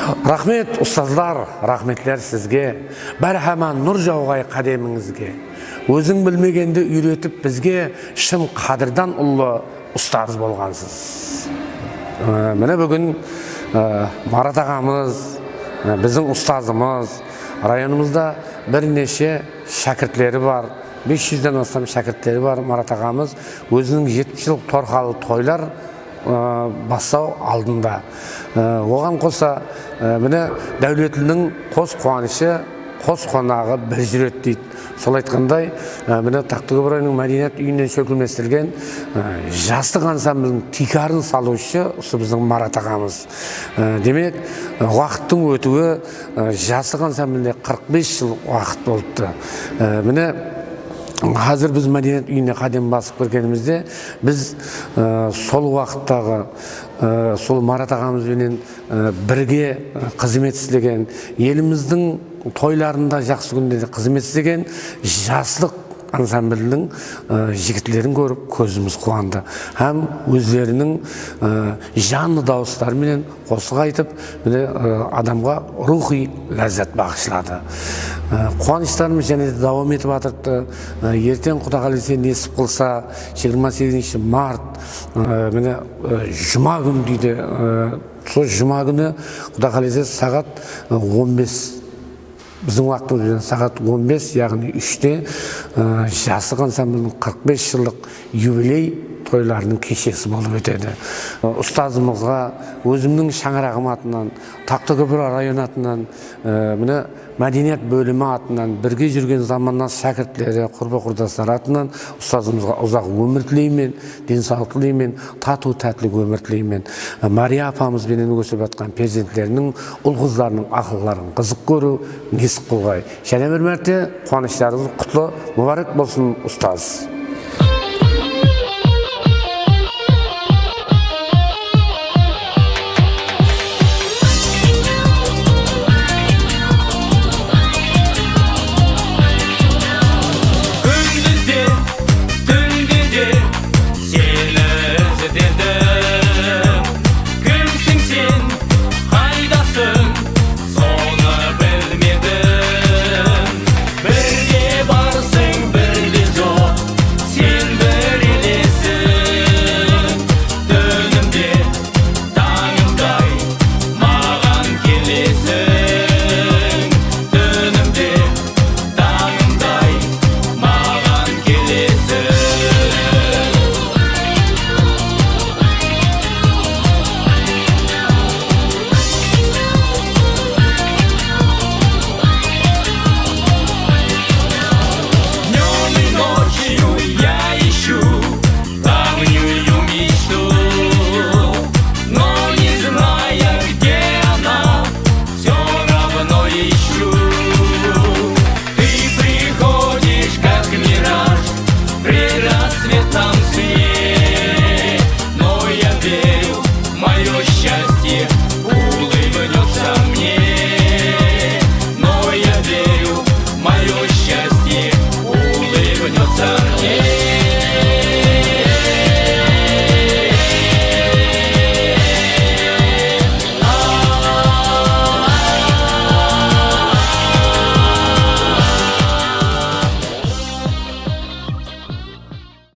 Рахмет, ұстаздар, рахметлер сізге, бәрхаман нұр жауғай қадеміңізге. Өзің білмегенді үйретіп бізге, шын қадырдан ұлы ұстаз болғансыз. Міне бүгін Марат ағамыз, біздің ұстазымыз, районымызда бірнеше шәкіртлері бар, 500-ден астам шәкірттері бар. Марат ағамыз өзінің 70 жыл торқалы тойлар бастау алдында. Оған қоса міне дәулетінің қос қуанышы, қос қонағы бір жүрет дейді. Сол айтқандай, міне Тақтыкөбір районының мәдениет үйінен сөкілместірген жастық ансамблінің тикарын салушы осы біздің Марат ағамыз. Демек, уақыттың өтуі жастық ансамблінде 45 жыл уақыт болыпты. Міне қазір біз мәдениет үйіне қадам басып кіргенімізде, біз сол уақыттағы сол Марат ағамызбенен бірге қызмет істеген, еліміздің тойларында, жақсы күндерде қызмет істеген жастық ансамблінің жігітлерін көріп көзіміз қуанды. Һәм өздерінің жанды дауыстарымен қосық айтып, адамға рухи ләззат бағышлады. Қуаныштарымыз және де давам етіп жатырды. Ертең Құда қаласа несіп қылса 28 март міне жұма күні дейді. Сол жұма күні Құда қаласа сағат 15, біздің уақытымызбен сағат 15, яғни 3-те жастық ансамблінің 45 жылдық юбилей тойларының кешесі болып өтеді. Ұстазымызға өзімнің шаңырағым атынан, Тақтыкөбір районы атынан, міне мәдениет бөлімі атынан, бірге жүрген заманнан шәкірттері, құрбы-құрдастар атынан ұстазымызға ұзақ өмір тілеймін, денсаулық тілеймін, тату-тәттілік өмір тілеймін. Мария апамызбенен өсіп жатқан перзенттерінің, ұл-қыздарының ақылларын қызық көру, несіп қылғай. Және бір мәрте қуаныштарыңыз құтлы, мұбарак болсын, ұстаз.